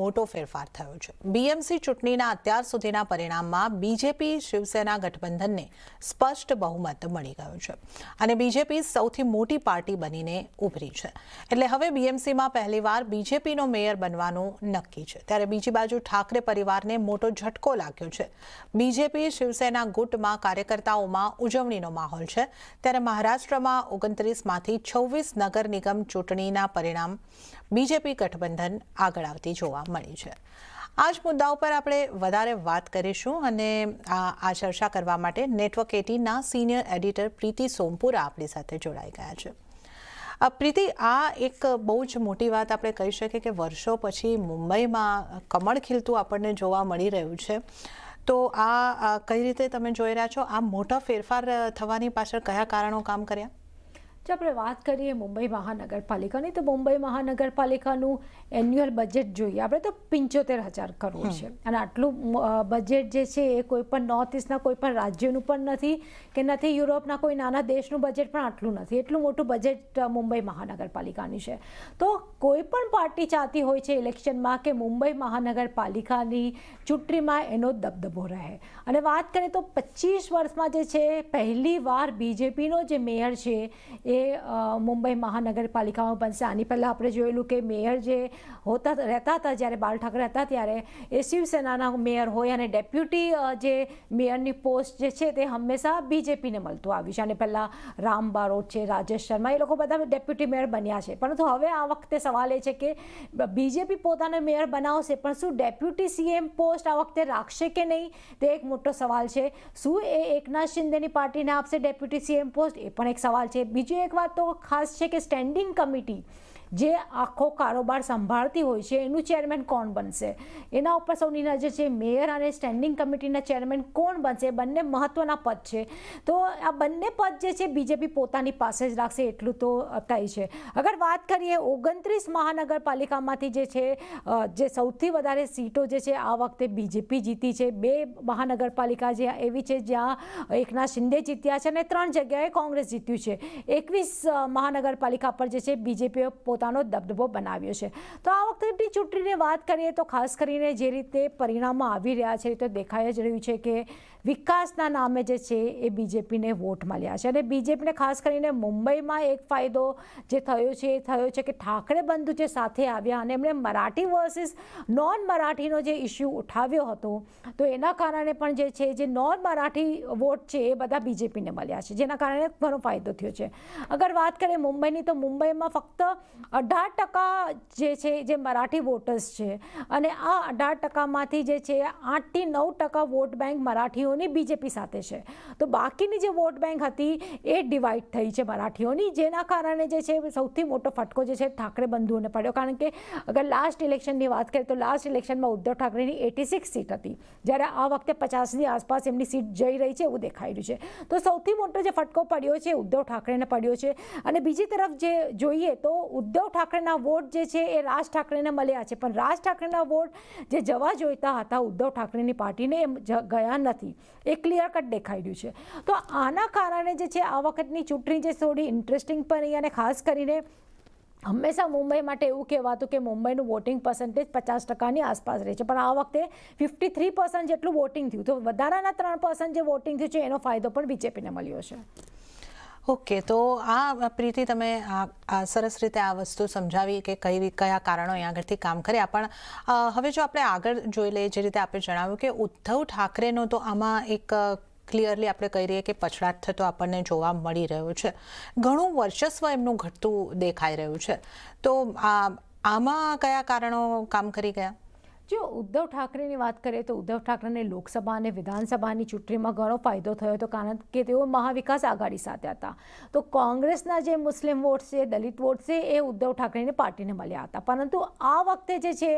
મોટો ફેરફાર થયો છે। બીએમસી ચૂંટણીના અત્યાર સુધીના પરિણામમાં બીજેપી શિવસેના ગઠબંધનને સ્પષ્ટ બહુમત મળી ગયું છે અને બીજેપી સૌથી મોટી પાર્ટી બનીને ઉભરી છે। એટલે હવે બીએમસીમાં પહેલીવાર બીજેપીનો મેયર બનવાનું નક્કી છે। ત્યારે બીજી બાજુ ઠાકરે પરિવારને મોટો ઝટકો લાગ્યો છે। બીજેપી શિવસેના ગુટમાં કાર્યકર્તાઓમાં ઉજવણીનો માહોલ છે। ત્યારે મહારાષ્ટ્રમાં 29માંથી 26 નગર નિગમ ચૂંટણીના પરિણામ બીજેપી ગઠબંધન આગળ આવતી જોવા મળી છે। આ જ મુદ્દાઓ પર આપણે વધારે વાત કરીશું અને આ ચર્ચા કરવા માટે નેટવર્ક 18ના સિનિયર એડિટર પ્રીતિ સોમપુરા આપણી સાથે જોડાઈ ગયા છે। પ્રીતિ, આ એક બહુ જ મોટી વાત આપણે કહી શકીએ કે વર્ષો પછી મુંબઈમાં કમળ ખીલતું આપણને જોવા મળી રહ્યું છે। તો આ કઈ રીતે તમે જોઈ રહ્યા છો? આ મોટા ફેરફાર થવાની પાછળ કયા કારણો કામ કર્યા? જો આપણે વાત કરીએ મુંબઈ મહાનગરપાલિકાની, તો મુંબઈ મહાનગરપાલિકાનું એન્યુઅલ બજેટ જોઈએ આપણે તો 75,000 કરોડ છે અને આટલું બજેટ જે છે એ કોઈ પણ નોર્થ ઇસ્ટના કોઈ પણ રાજ્યનું પણ નથી કે નથી યુરોપના કોઈ નાના દેશનું બજેટ પણ આટલું નથી। એટલું મોટું બજેટ મુંબઈ મહાનગરપાલિકાની છે। તો કોઈ પણ પાર્ટી ચાહતી હોય છે ઇલેક્શનમાં કે મુંબઈ મહાનગરપાલિકાની ચૂંટણીમાં એનો દબદબો રહે અને વાત કરીએ તો 25 વર્ષમાં જે છે પહેલી વાર બીજેપીનો જે મેયર છે એ મુંબઈ મહાનગરપાલિકામાં બનશે। આની પહેલાં આપણે જોયેલું કે મેયર જે રહેતા હતા જ્યારે બાલ ઠાકરે હતા ત્યારે એ શિવસેનાના મેયર હોય અને ડેપ્યુટી જે મેયરની પોસ્ટ જે છે તે હંમેશા બીજેપીને મળતું આવ્યું છે। અને પહેલાં રામ બારોટ છે, રાજેશ શર્મા, એ લોકો બધા ડેપ્યુટી મેયર બન્યા છે। પરંતુ હવે આ વખતે સવાલ એ છે કે બીજેપી પોતાને મેયર બનાવશે પણ શું ડેપ્યુટી સીએમ પોસ્ટ આ વખતે રાખશે કે નહીં, તે એક મોટો સવાલ છે। શું એ એકનાથ શિંદેની પાર્ટીને આપશે ડેપ્યુટી સીએમ પોસ્ટ, એ પણ એક સવાલ છે। બીજી એક વાત તો ખાસ છે કે સ્ટેન્ડિંગ કમિટી જે આખો કારોબાર સંભાળતી હોય છે એનું ચેરમેન કોણ બનશે, એના ઉપર સૌની નજર છે। મેયર અને સ્ટેન્ડિંગ કમિટીના ચેરમેન કોણ બનશે, બંને મહત્ત્વના પદ છે। તો આ બંને પદ જે છે બીજેપી પોતાની પાસે જ રાખશે એટલું તો તય છે। અગર વાત કરીએ 29 મહાનગરપાલિકામાંથી જે છે જે સૌથી વધારે સીટો જે છે આ વખતે બીજેપી જીતી છે। 2 મહાનગરપાલિકા જે એવી છે જ્યાં એકનાથ શિંદે જીત્યા છે અને 3 જગ્યાએ કોંગ્રેસ જીત્યું છે। 21 મહાનગરપાલિકા પર જે છે બીજેપીએ પોતાનો દબદબો બનાવ્યો છે। તો આ વખતેની ચૂંટણીની વાત કરીએ તો ખાસ કરીને જે રીતે પરિણામો આવી રહ્યા છે તો દેખાઈ જ રહ્યું છે કે વિકાસના નામે જે છે એ બીજેપીને વોટ મળ્યા છે અને બીજેપીને ખાસ કરીને મુંબઈમાં એક ફાયદો જે થયો છે એ થયો છે કે ઠાકરે બંધુ જે સાથે આવ્યા અને એમણે મરાઠી વર્સિસ નોન મરાઠીનો જે ઇસ્યુ ઉઠાવ્યો હતો તો એના કારણે પણ જે છે જે નોન મરાઠી વોટ છે એ બધા બીજેપીને મળ્યા છે, જેના કારણે ઘણો ફાયદો થયો છે। અગર વાત કરીએ મુંબઈની તો મુંબઈમાં ફક્ત 18% જે છે જે મરાઠી વોટર્સ છે અને આ 18%માંથી જે છે 8 થી 9% વોટ બેંક મરાઠીઓની બીજેપી સાથે છે। તો બાકીની જે વોટ બેંક હતી એ ડિવાઈડ થઈ છે મરાઠીઓની, જેના કારણે જે છે સૌથી મોટો ફટકો જે છે ઠાકરે બંધુઓને પડ્યો। કારણ કે અગર લાસ્ટ ઇલેક્શનની વાત કરીએ તો લાસ્ટ ઇલેક્શનમાં ઉદ્ધવ ઠાકરેની 86 સીટ હતી, જ્યારે આ વખતે 50ની આસપાસ એમની સીટ જઈ રહી છે એવું દેખાઈ રહ્યું છે। તો સૌથી મોટો જે ફટકો પડ્યો છે ઉદ્ધવ ઠાકરેને પડ્યો છે। અને બીજી તરફ જે જોઈએ તો ઉદ્ધવ ઠાકરેના વોટ જે છે એ રાજ ઠાકરેને મળ્યા છે પણ રાજ ઠાકરેના વોટ જે જવા જોઈતા હતા ઉદ્ધવ ઠાકરેની પાર્ટીને એમ ગયા નથી, એ ક્લિયર કટ દેખાઈ રહ્યું છે। તો આના કારણે જે છે આ વખતની ચૂંટણી જે થોડી ઇન્ટરેસ્ટિંગ પણ રહી અને ખાસ કરીને હંમેશા મુંબઈ માટે એવું કહેવાતું કે મુંબઈનું વોટિંગ પર્સન્ટેજ 50%ની આસપાસ રહે છે પણ આ વખતે 53% જેટલું વોટિંગ થયું, તો વધારાના 3% જે વોટિંગ થયું છે એનો ફાયદો પણ બીજેપીને મળ્યો છે। ઓકે, તો આ પ્રીતિ તમે આ સરસ રીતે આ વસ્તુ સમજાવી કે કયા કારણો અહીંયા આગળથી કામ કર્યા। પણ હવે જો આપણે આગળ જોઈ લઈએ જે રીતે આપણે જણાવ્યું કે ઉદ્ધવ ઠાકરેનો તો આમાં એક ક્લિયરલી આપણે કહી રહીએ કે પછડાટ થતો આપણને જોવા મળી રહ્યો છે, ઘણું વર્ચસ્વ એમનું ઘટતું દેખાઈ રહ્યું છે। તો આમાં કયા કારણો કામ કરી ગયા? જો ઉદ્ધવ ઠાકરેની વાત કરીએ તો ઉદ્ધવ ઠાકરેને લોકસભા અને વિધાનસભાની ચૂંટણીમાં ઘણો ફાયદો થયો હતો કારણ કે તેઓ મહાવિકાસ આઘાડી સાથે હતા। તો કોંગ્રેસના જે મુસ્લિમ વોટ છે, દલિત વોટ છે એ ઉદ્ધવ ઠાકરેની પાર્ટીને મળ્યા હતા, પરંતુ આ વખતે જે છે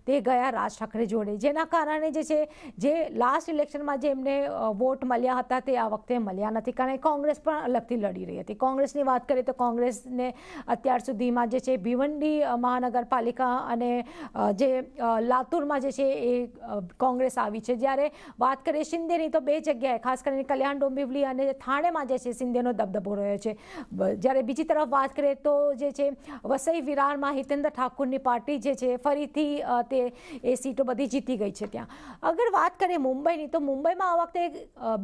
તે ગયા રાજ ઠાકરે જોડે, જેના કારણે જે છે જે લાસ્ટ ઇલેક્શનમાં જે એમને વોટ મળ્યા હતા તે આ વખતે મળ્યા નથી કારણ કે કોંગ્રેસ પણ અલગથી લડી રહી હતી। કોંગ્રેસની વાત કરીએ તો કોંગ્રેસને અત્યાર સુધીમાં જે છે ભિવંડી મહાનગરપાલિકા અને જે લાતુર સૂરમાં જે છે એ કોંગ્રેસ આવી છે. જ્યારે વાત કરીએ શિંદેની તો 2 જગ્યાએ ખાસ કરીને કલ્યાણ ડોંબિવલી અને થાણેમાં જે છે શિંદેનો દબદબો રહ્યો છે. જ્યારે બીજી તરફ વાત કરીએ તો જે છે વસઈ વિરારમાં હિતેન્દ્ર ઠાકુરની પાર્ટી જે છે ફરીથી તે એ સીટો બધી જીતી ગઈ છે ત્યાં. અગર વાત કરીએ મુંબઈની તો મુંબઈમાં આ વખતે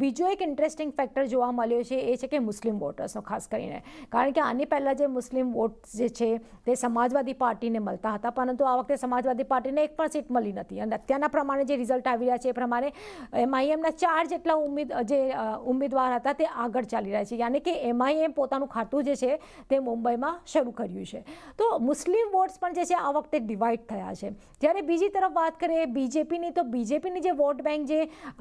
બીજો એક ઇન્ટરેસ્ટિંગ ફેક્ટર જોવા મળ્યો છે એ છે કે મુસ્લિમ વોટર્સનો ખાસ કરીને, કારણ કે આની પહેલાં જે મુસ્લિમ વોટ જે છે તે સમાજવાદી પાર્ટીને મળતા હતા, પરંતુ આ વખતે સમાજવાદી પાર્ટીને એક પણ સીટ મળી નથી. અને અત્યારના પ્રમાણે જે રિઝલ્ટ આવી રહ્યા છે એ પ્રમાણે MIMના 4 જેટલા ઉમેદવાર હતા તે આગળ ચાલી રહ્યા છે, યાની કે MIM પોતાનું ખાતું જે છે તે મુંબઈમાં શરૂ કર્યું છે. તો મુસ્લિમ વોટ્સ પણ જે છે આ વખતે ડિવાઈડ થયા છે. જ્યારે બીજી તરફ વાત કરીએ બીજેપીની તો બીજેપીની જે વોટ બેંક જે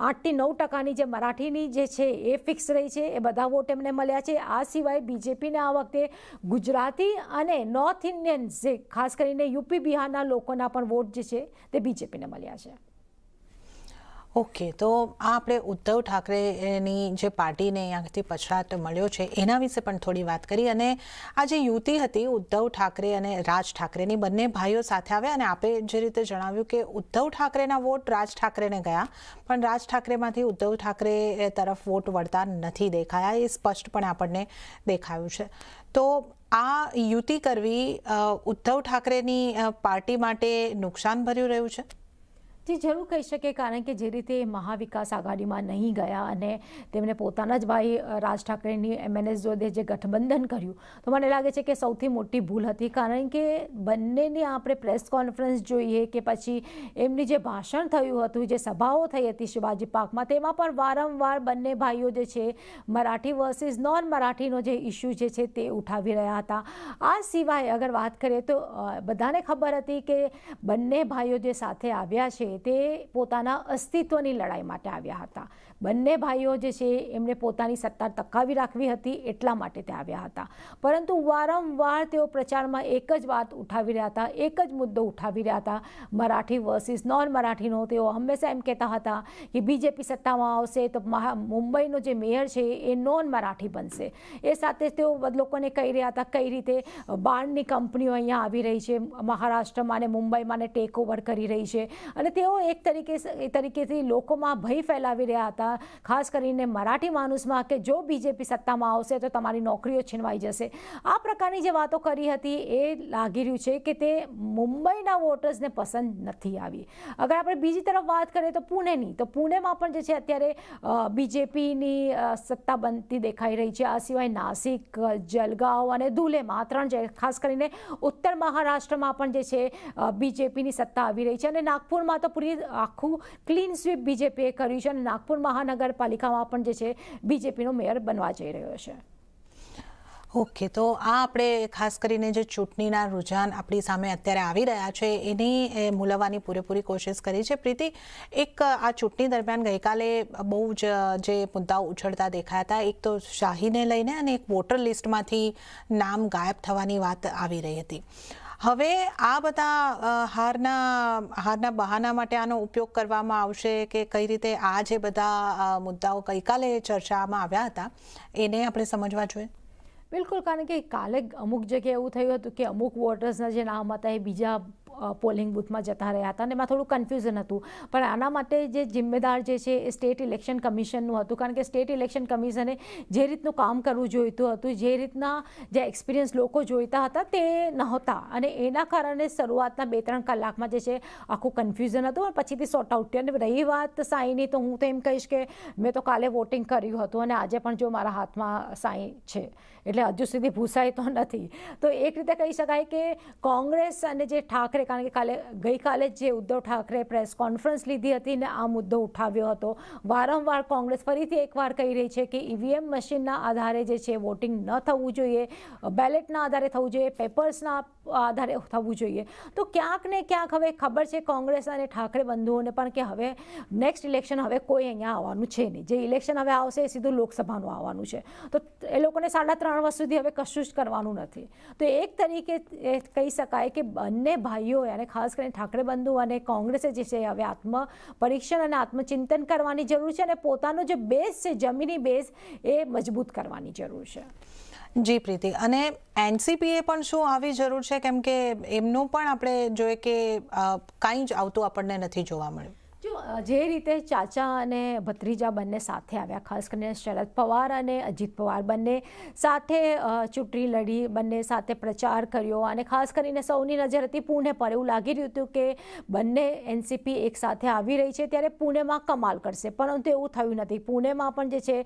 8 થી 9% જે મરાઠીની જે છે એ ફિક્સ રહી છે, એ બધા વોટ એમને મળ્યા છે. આ સિવાય બીજેપીને આ વખતે ગુજરાતી અને નોર્થ ઇન્ડિયન્સ જે ખાસ કરીને યુપી બિહારના લોકોના પણ વોટ જે છે તે બીજેપીને મળ્યા છે. ઓકે, તો આ આપણે ઉદ્ધવ ઠાકરેની જે પાર્ટીને અહીંયાથી પછાત મળ્યો છે એના વિશે પણ થોડી વાત કરી. અને આ જે યુતિ હતી ઉદ્ધવ ઠાકરે અને રાજ ઠાકરેની, બંને ભાઈઓ સાથે આવ્યા અને આપે જે રીતે જણાવ્યું કે ઉદ્ધવ ઠાકરેના વોટ રાજ ઠાકરેને ગયા, પણ રાજ ઠાકરેમાંથી ઉદ્ધવ ઠાકરે તરફ વોટ વળતા નથી દેખાયા, એ સ્પષ્ટપણે આપણને દેખાયું છે. તો આ યુતિ કરવી ઉદ્ધવ ઠાકરેની પાર્ટી માટે નુકસાન ભર્યું રહ્યું છે? જે જરૂર કહી શકે, કારણ કે જે રીતે મહાવિકાસ આઘાડીમાં નહીં ગયા અને તેમણે પોતાના જ ભાઈ રાજ ઠાકરેની MNS જોડે જે ગઠબંધન કર્યું, તો મને લાગે છે કે સૌથી મોટી ભૂલ હતી. કારણ કે બંનેની આપણે પ્રેસ કોન્ફરન્સ જોઈએ કે પછી એમની જે ભાષણ થયું હતું, જે સભાઓ થઈ હતી શિવાજી પાર્કમાં, તેમાં પણ વારંવાર બંને ભાઈઓ જે છે મરાઠી વર્સિસ નોન મરાઠીનો જે ઇસ્યુ જે છે તે ઉઠાવી રહ્યા હતા. આ સિવાય અગર વાત કરીએ તો બધાને ખબર હતી કે બંને ભાઈઓ જે સાથે આવ્યા છે તે પોતાના અસ્તિત્વની લડાઈ માટે આવ્યા હતા. બંને ભાઈઓ જે છે એમને પોતાની સત્તા ટકાવી રાખવી હતી એટલા માટે તે આવ્યા હતા. પરંતુ વારંવાર તેઓ પ્રચારમાં એક જ વાત ઉઠાવી રહ્યા હતા, એક જ મુદ્દો ઉઠાવી રહ્યા હતા, મરાઠી વર્સિસ નોન મરાઠીનો. તેઓ હંમેશા એમ કહેતા હતા કે બીજેપી સત્તામાં આવશે તો મુંબઈનો જે મેયર છે એ નોન મરાઠી બનશે. એ સાથે તેઓ લોકોને કહી રહ્યા હતા કઈ રીતે બારની કંપનીઓ અહીંયા આવી રહી છે મહારાષ્ટ્રમાં અને મુંબઈમાં ને ટેક ઓવર કરી રહી છે, અને તેઓ એક તરીકેથી લોકોમાં ભય ફેલાવી રહ્યા હતા, ખાસ કરીને મરાઠી માણસમાં, કે જો બીજેપી સત્તામાં આવશે તો તમારી નોકરીઓ છીનવાઈ જશે. આ પ્રકારની જે વાતો કરી હતી એ લાગી રહ્યું છે કે તે મુંબઈના વોટર્સને પસંદ નથી આવી. અગર આપણે બીજી તરફ વાત કરીએ તો પુણેની, તો પુણેમાં પણ જે છે અત્યારે બીજેપીની સત્તા બનતી દેખાઈ રહી છે. આ સિવાય નાસિક, જલગાંવ અને ધુલેમાં 3 ખાસ કરીને ઉત્તર મહારાષ્ટ્રમાં પણ જે છે બીજેપીની સત્તા આવી રહી છે. અને નાગપુરમાં તો પૂરી આખું ક્લીન સ્વીપ બીજેપીએ કર્યું છે અને નાગપુર મહાનગરપાલિકામાં પણ જે છે બીજેપીનો મેયર બનવા જઈ રહ્યો છે. ઓકે, તો આ આપણે ખાસ કરીને જે ચૂંટણીના રુઝાન આપણી સામે અત્યારે આવી રહ્યા છે એની મૂલવવાની પૂરેપૂરી કોશિશ કરી છે. પ્રીતિ, એક આ ચૂંટણી દરમિયાન ગઈકાલે બહુ જ જે મુદ્દાઓ ઉછળતા દેખાયા હતા, એક તો શાહીને લઈને અને એક વોટર લિસ્ટમાંથી નામ ગાયબ થવાની વાત આવી રહી હતી. હવે આ બધા હારના બહાના માટે આનો ઉપયોગ કરવામાં આવશે કે કઈ રીતે આ જે બધા મુદ્દાઓ ગઈકાલે ચર્ચામાં આવ્યા હતા એને આપણે સમજવા જોઈએ? બિલકુલ, કારણ કે કાલે અમુક જગ્યાએ એવું થયું હતું કે અમુક વોટર્સના જે નામ હતા એ બીજા પોલિંગ બૂથમાં જતા રહ્યા હતા અને એમાં થોડું કન્ફ્યુઝન હતું. પણ આના માટે જે જિમ્મેદાર જે છે એ સ્ટેટ ઇલેક્શન કમિશનનું હતું, કારણ કે સ્ટેટ ઇલેક્શન કમિશને જે રીતનું કામ કરવું જોઈતું હતું, જે રીતના જે એક્સપિરિયન્સ લોકો જોઈતા હતા તે નહોતા, અને એના કારણે શરૂઆતના 2-3 કલાકમાં જે છે આખું કન્ફ્યુઝન હતું અને પછીથી સોર્ટ આઉટ થયું. અને રહી વાત સાઈની, તો હું તો એમ કહીશ કે મેં તો કાલે વોટિંગ કર્યું હતું અને આજે પણ જો મારા હાથમાં સાઈ છે એટલે હજુ સુધી ભૂસાઈ તો નથી. તો એક રીતે કહી શકાય કે કોંગ્રેસ અને જે ઠાકરે, કારણ કે ગઈકાલે જે ઉદ્ધવ ઠાકરે પ્રેસ કોન્ફરન્સ લીધી હતી ને આ મુદ્દો ઉઠાવ્યો હતો, વારંવાર કોંગ્રેસ ફરીથી એકવાર કહી રહી છે કે EVM મશીનના આધારે જે છે વોટિંગ ન થવું જોઈએ, બેલેટના આધારે થવું જોઈએ, પેપર્સના આધારે થવું જોઈએ. તો ક્યાંક ને ક્યાંક હવે ખબર છે કોંગ્રેસ અને ઠાકરે બંધુઓને પણ કે હવે નેક્સ્ટ ઇલેક્શન હવે કોઈ અહીંયા આવવાનું છે નહીં. જે ઇલેક્શન હવે આવશે એ સીધું લોકસભાનું આવવાનું છે, તો એ લોકોને 3.5 વર્ષ સુધી હવે કશું જ કરવાનું નથી. તો એક તરીકે કહી શકાય કે બંને ભાઈઓ અને ખાસ કરીને ઠાકરે બંધુ અને કોંગ્રેસે જે છે હવે આત્મપરીક્ષણ અને આત્મચિંતન કરવાની જરૂર છે અને પોતાનો જે બેઝ છે, જમીની બેઝ, એ મજબૂત કરવાની જરૂર છે. જી પ્રીતિ, અને એનસીપીએ પણ શું આવી જરૂર છે, કેમ કે એમનું પણ આપણે જોઈએ કે કાંઈ જ આવતું આપણને નથી જોવા મળ્યું. જો જે રીતે ચાચા અને ભત્રીજા બંને સાથે આવ્યા, ખાસ કરીને શરદ પવાર અને અજીત પવાર બંને સાથે ચૂંટણી લડી, બંને સાથે પ્રચાર કર્યો, અને ખાસ કરીને સૌની નજર હતી પુણે પર. એવું લાગી રહ્યું હતું કે બંને એનસીપી એક સાથે આવી રહી છે ત્યારે પુણેમાં કમાલ કરશે, પરંતુ એવું થયું નથી. પુણેમાં પણ જે છે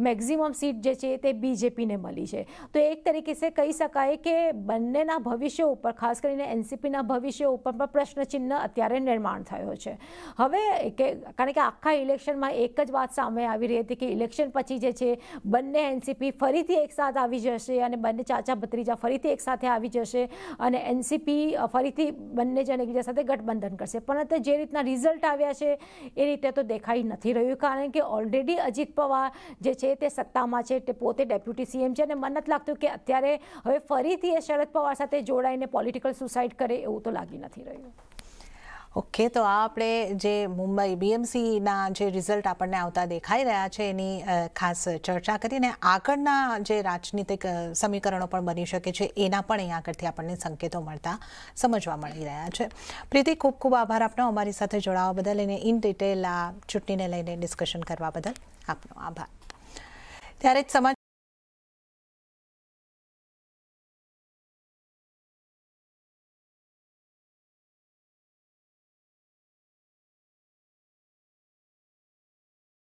મેક્ઝિમમ સીટ જે છે તે બીજેપીને મળી છે. તો એક તરીકે સે કહી શકાય કે બંનેના ભવિષ્ય ઉપર, ખાસ કરીને એનસીપીના ભવિષ્ય ઉપર પણ પ્રશ્નચિહ્ન અત્યારે નિર્માણ થયો છે. હવે કારણ કે આખા ઇલેક્શનમાં એક જ વાત સામે આવી રહી હતી કે ઇલેક્શન પછી જે છે બંને એનસીપી ફરીથી એકસાથ આવી જશે અને બંને ચાચા ભત્રીજા ફરીથી એકસાથે આવી જશે અને એનસીપી ફરીથી બંને જણ એકબીજા સાથે ગઠબંધન કરશે. પરંતુ જે રીતના રિઝલ્ટ આવ્યા છે એ રીતે તો દેખાઈ નથી રહ્યું, કારણ કે ઓલરેડી અજીત પવાર જે છે તે સત્તામાં છે, તે પોતે ડેપ્યુટી સીએમ છે, અને મને નથી લાગતું કે અત્યારે હવે ફરીથી એ શરદ પવાર સાથે જોડાઈને પોલિટિકલ સુસાઇડ કરે એવું તો લાગી નથી રહ્યું. ઓકે, તો આ આપણે જે મુંબઈ બીએમસીના જે રિઝલ્ટ આપણને આવતા દેખાઈ રહ્યા છે એની ખાસ ચર્ચા કરીને આગળના જે રાજનીતિક સમીકરણો પણ બની શકે છે એના પણ અહીં આગળથી આપણને સંકેતો મળતા સમજવા મળી રહ્યા છે. પ્રીતિ, ખૂબ ખૂબ આભાર આપનો અમારી સાથે જોડાવા બદલ અને ઇન ડિટેલ આ ચૂંટણીને લઈને ડિસ્કશન કરવા બદલ આપનો આભાર. ત્યારે જ સમાચાર